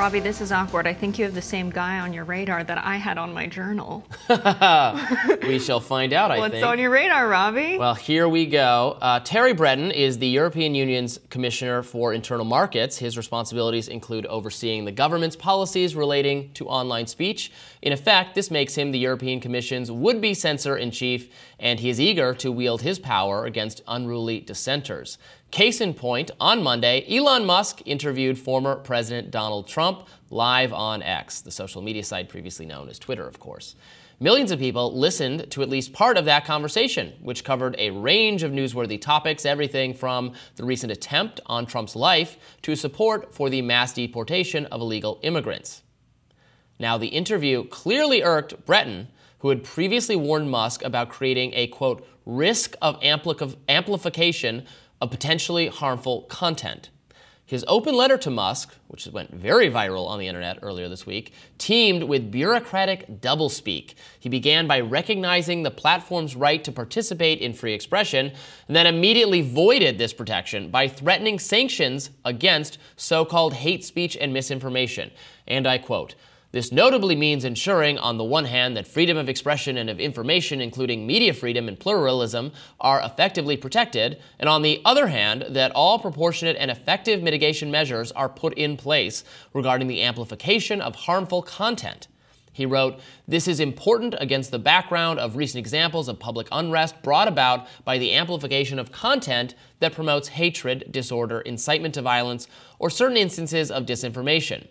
Robby, this is awkward. I think you have the same guy on your radar that I had on my journal. We shall find out, I think. What's on your radar, Robby? Well, here we go. Terry Breton is the European Union's Commissioner for Internal Markets. His responsibilities include overseeing the government's policies relating to online speech. In effect, this makes him the European Commission's would-be censor-in-chief, and he is eager to wield his power against unruly dissenters. Case in point, on Monday, Elon Musk interviewed former President Donald Trump live on X, the social media site previously known as Twitter, of course. Millions of people listened to at least part of that conversation, which covered a range of newsworthy topics, everything from the recent attempt on Trump's life to support for the mass deportation of illegal immigrants. Now, the interview clearly irked Breton, who had previously warned Musk about creating a, quote, risk of amplification of potentially harmful content. His open letter to Musk, which went very viral on the internet earlier this week, teemed with bureaucratic doublespeak. He began by recognizing the platform's right to participate in free expression, and then immediately voided this protection by threatening sanctions against so-called hate speech and misinformation. And I quote, "This notably means ensuring, on the one hand, that freedom of expression and of information, including media freedom and pluralism, are effectively protected, and on the other hand, that all proportionate and effective mitigation measures are put in place regarding the amplification of harmful content." He wrote, "This is important against the background of recent examples of public unrest brought about by the amplification of content that promotes hatred, disorder, incitement to violence, or certain instances of disinformation."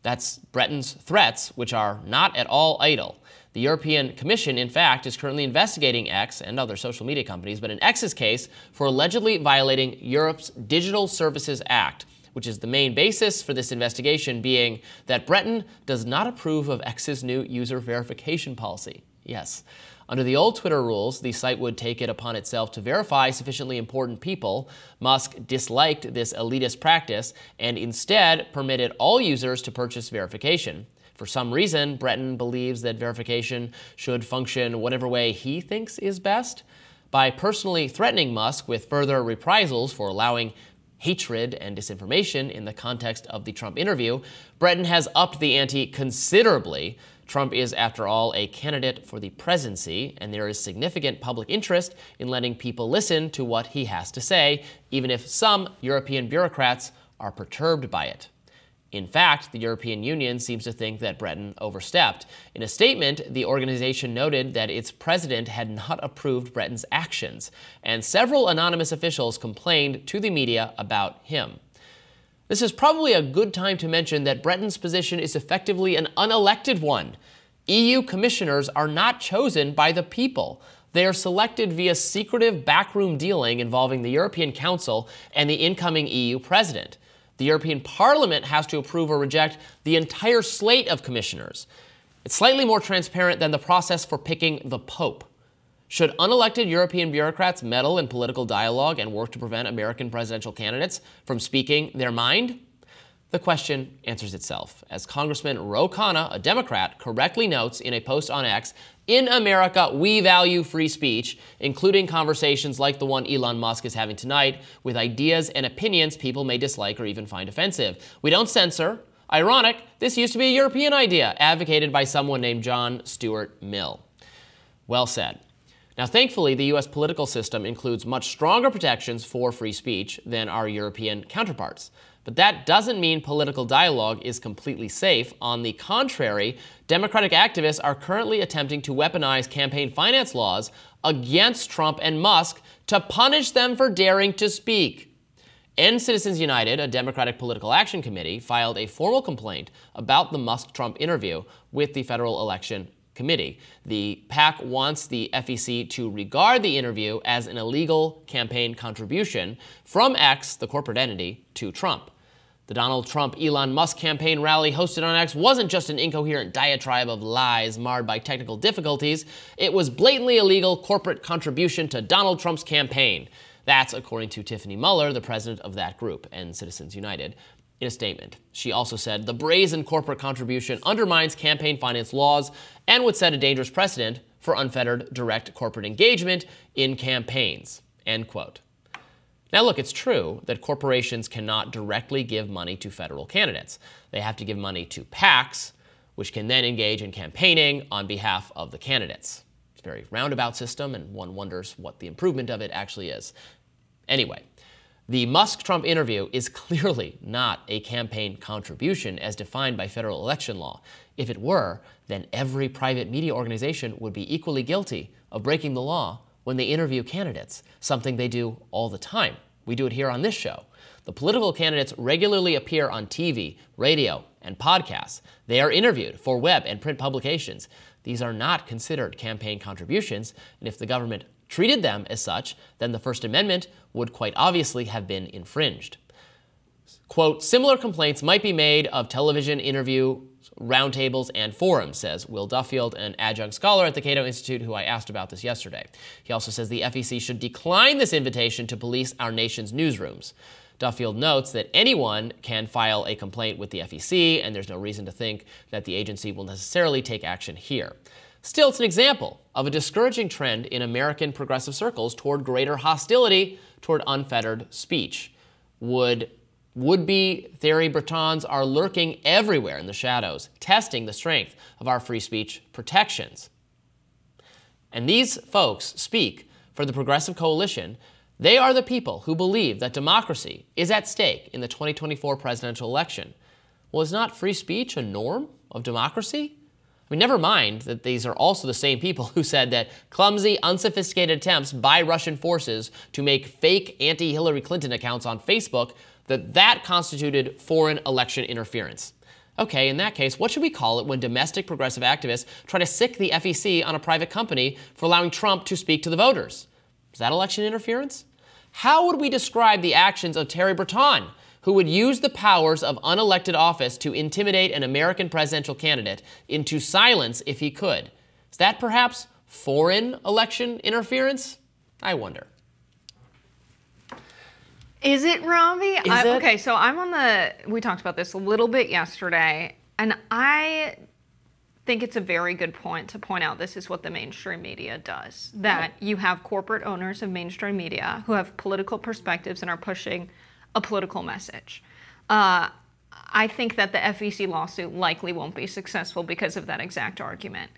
That's Breton's threats, which are not at all idle. The European Commission, in fact, is currently investigating X and other social media companies, but in X's case, for allegedly violating Europe's Digital Services Act, which is the main basis for this investigation being that Breton does not approve of X's new user verification policy. Yes. Under the old Twitter rules, the site would take it upon itself to verify sufficiently important people. Musk disliked this elitist practice and instead permitted all users to purchase verification. For some reason, Breton believes that verification should function whatever way he thinks is best. By personally threatening Musk with further reprisals for allowing hatred and disinformation in the context of the Trump interview, Breton has upped the ante considerably. Trump is, after all, a candidate for the presidency, and there is significant public interest in letting people listen to what he has to say, even if some European bureaucrats are perturbed by it. In fact, the European Union seems to think that Breton overstepped. In a statement, the organization noted that its president had not approved Breton's actions, and several anonymous officials complained to the media about him. This is probably a good time to mention that Breton's position is effectively an unelected one. EU commissioners are not chosen by the people. They are selected via secretive backroom dealing involving the European Council and the incoming EU president. The European Parliament has to approve or reject the entire slate of commissioners. It's slightly more transparent than the process for picking the Pope. Should unelected European bureaucrats meddle in political dialogue and work to prevent American presidential candidates from speaking their mind? The question answers itself, as Congressman Ro Khanna, a Democrat, correctly notes in a post on X, "In America, we value free speech, including conversations like the one Elon Musk is having tonight, with ideas and opinions people may dislike or even find offensive. We don't censor. Ironic, this used to be a European idea, advocated by someone named John Stuart Mill." Well said. Now, thankfully, the U.S. political system includes much stronger protections for free speech than our European counterparts. But that doesn't mean political dialogue is completely safe. On the contrary, Democratic activists are currently attempting to weaponize campaign finance laws against Trump and Musk to punish them for daring to speak. End Citizens United, a Democratic political action committee, filed a formal complaint about the Musk-Trump interview with the Federal Election Committee. The PAC wants the FEC to regard the interview as an illegal campaign contribution from X, the corporate entity, to Trump. The Donald Trump-Elon Musk campaign rally hosted on X wasn't just an incoherent diatribe of lies marred by technical difficulties. It was blatantly illegal corporate contribution to Donald Trump's campaign. That's according to Tiffany Muller, the president of that group, End Citizens United, in a statement. She also said the brazen corporate contribution undermines campaign finance laws and would set a dangerous precedent for unfettered direct corporate engagement in campaigns. End quote. Now, look, it's true that corporations cannot directly give money to federal candidates. They have to give money to PACs, which can then engage in campaigning on behalf of the candidates. It's a very roundabout system, and one wonders what the improvement of it actually is. Anyway, the Musk-Trump interview is clearly not a campaign contribution as defined by federal election law. If it were, then every private media organization would be equally guilty of breaking the law when they interview candidates, something they do all the time. We do it here on this show. The political candidates regularly appear on TV, radio, and podcasts. They are interviewed for web and print publications. These are not considered campaign contributions, and if the government treated them as such, then the First Amendment would quite obviously have been infringed. Quote, similar complaints might be made of television interview roundtables and forums, says Will Duffield, an adjunct scholar at the Cato Institute, who I asked about this yesterday. He also says the FEC should decline this invitation to police our nation's newsrooms. Duffield notes that anyone can file a complaint with the FEC, and there's no reason to think that the agency will necessarily take action here. Still, it's an example of a discouraging trend in American progressive circles toward greater hostility toward unfettered speech. Would-be Thierry Bretons are lurking everywhere in the shadows, testing the strength of our free speech protections. And these folks speak for the Progressive Coalition. They are the people who believe that democracy is at stake in the 2024 presidential election. Well, is not free speech a norm of democracy? I mean, never mind that these are also the same people who said that clumsy, unsophisticated attempts by Russian forces to make fake anti-Hillary Clinton accounts on Facebook, that constituted foreign election interference. Okay, in that case, what should we call it when domestic progressive activists try to sick the FEC on a private company for allowing Trump to speak to the voters? Is that election interference? How would we describe the actions of Thierry Breton, who would use the powers of unelected office to intimidate an American presidential candidate into silence if he could? Is that perhaps foreign election interference? I wonder. Is it, Robby? Is it? Okay, so we talked about this a little bit yesterday, and I think it's a very good point to point out this is what the mainstream media does. That you have corporate owners of mainstream media who have political perspectives and are pushing a political message. I think that the FEC lawsuit likely won't be successful because of that exact argument.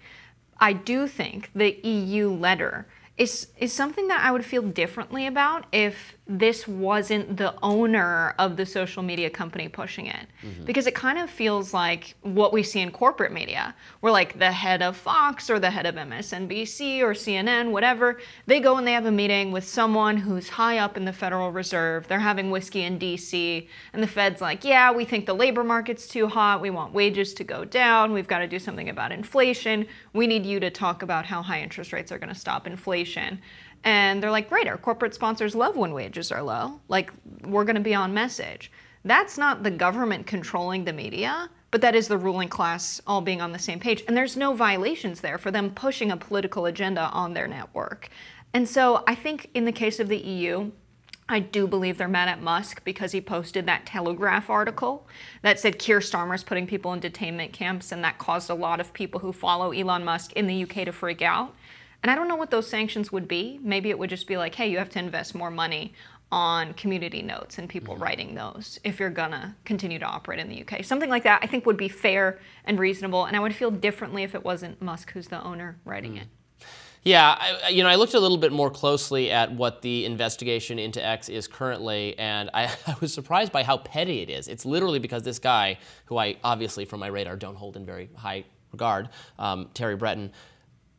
I do think the EU letter is something that I would feel differently about if this wasn't the owner of the social media company pushing it. Because it kind of feels like what we see in corporate media, where like the head of Fox or the head of MSNBC or CNN, whatever, they go and they have a meeting with someone who's high up in the Federal Reserve. They're having whiskey in DC, and the Fed's like, yeah, we think the labor market's too hot. We want wages to go down. We've got to do something about inflation. We need you to talk about how high interest rates are going to stop inflation. And they're like, great, our corporate sponsors love when wages are low. Like, we're going to be on message. That's not the government controlling the media, but that is the ruling class all being on the same page. And there's no violations there for them pushing a political agenda on their network. And so I think in the case of the EU, I do believe they're mad at Musk because he posted that Telegraph article that said Keir Starmer's putting people in detainment camps, and that caused a lot of people who follow Elon Musk in the UK to freak out. And I don't know what those sanctions would be. Maybe it would just be like, hey, you have to invest more money on community notes and people writing those if you're gonna continue to operate in the UK. Something like that I think would be fair and reasonable, and I would feel differently if it wasn't Musk who's the owner writing it. Yeah, I looked a little bit more closely at what the investigation into X is currently, and I was surprised by how petty it is. It's literally because this guy, who I obviously from my radar don't hold in very high regard, Thierry Breton,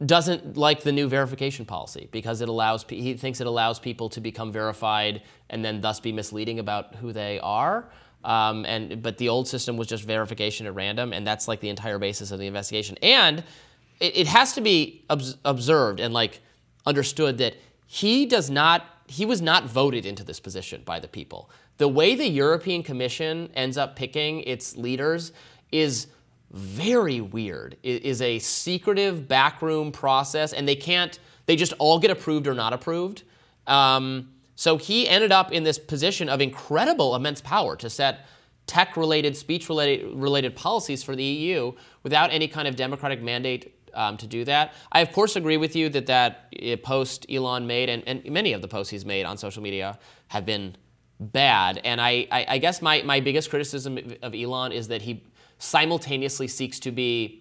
doesn't like the new verification policy because he thinks it allows people to become verified and then thus be misleading about who they are. But the old system was just verification at random, and that's like the entire basis of the investigation. And it has to be observed and like understood that he was not voted into this position by the people. The way the European Commission ends up picking its leaders is very weird. It is a secretive backroom process, and they just all get approved or not approved. So he ended up in this position of incredible, immense power to set tech-related, speech-related policies for the EU without any kind of democratic mandate to do that. I, of course, agree with you that post Elon made, and many of the posts he's made on social media have been bad. And I guess my biggest criticism of Elon is that he simultaneously seeks to be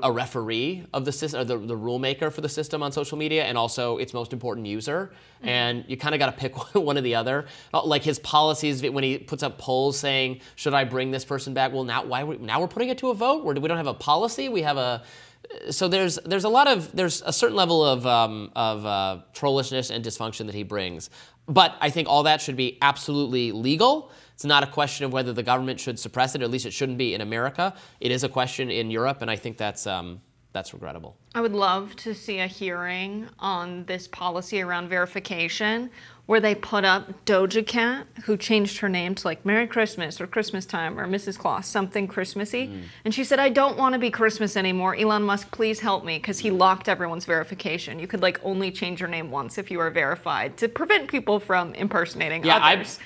a referee of the system, or the rule maker for the system on social media, and also its most important user. Mm-hmm. And you kind of got to pick one or the other. Like his policies, when he puts up polls saying, "Should I bring this person back?" Well, now we're putting it to a vote. We don't have a policy. We have a. So there's a certain level of trollishness and dysfunction that he brings. But I think all that should be absolutely legal. It's not a question of whether the government should suppress it, or at least it shouldn't be in America. It is a question in Europe, and I think that's regrettable. I would love to see a hearing on this policy around verification where they put up Doja Cat, who changed her name to like Merry Christmas or Christmas Time or Mrs. Claus, something Christmassy. And she said, "I don't want to be Christmas anymore. Elon Musk, please help me," because he locked everyone's verification. You could like only change your name once if you were verified to prevent people from impersonating others.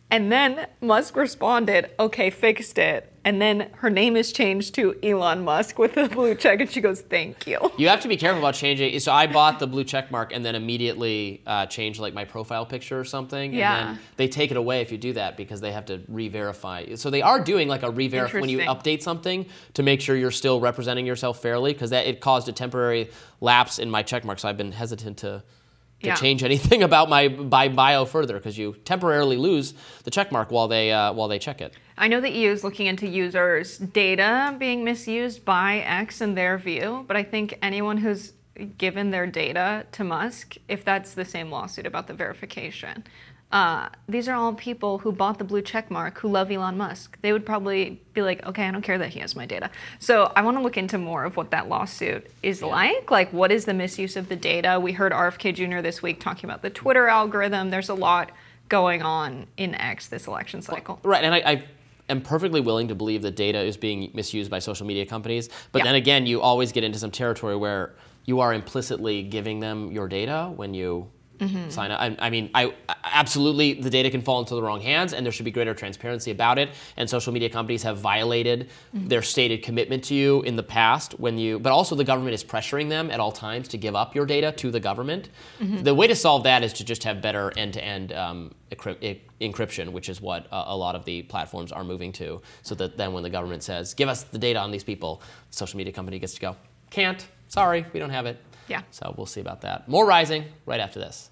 And then Musk responded, "Okay, fixed it." And then her name is changed to Elon Musk with a blue check, and she goes, "Thank you." You have to be careful about changing. So I bought the blue check mark and then immediately changed like my profile picture or something. Yeah. And then they take it away if you do that because they have to re-verify. So they are doing like a re-verify when you update something to make sure you're still representing yourself fairly, because it caused a temporary lapse in my check mark. So I've been hesitant to change anything about my bio further, because you temporarily lose the check mark while they check it. I know the EU is looking into users' data being misused by X in their view, but I think anyone who's given their data to Musk, if that's the same lawsuit about the verification, these are all people who bought the blue check mark who love Elon Musk. They would probably be like, "Okay, I don't care that he has my data." So I want to look into more of what that lawsuit is like. Like, what is the misuse of the data? We heard RFK Jr. this week talking about the Twitter algorithm. There's a lot going on in X this election cycle. Right, and I am perfectly willing to believe that data is being misused by social media companies. But then again, you always get into some territory where you are implicitly giving them your data when you sign up. I mean, absolutely, the data can fall into the wrong hands, and there should be greater transparency about it. And social media companies have violated their stated commitment to you in the past but also the government is pressuring them at all times to give up your data to the government. The way to solve that is to just have better end-to-end encryption, which is what a lot of the platforms are moving to, so that then when the government says, "Give us the data on these people," the social media company gets to go, "Can't, sorry, we don't have it." Yeah. So we'll see about that. More Rising right after this.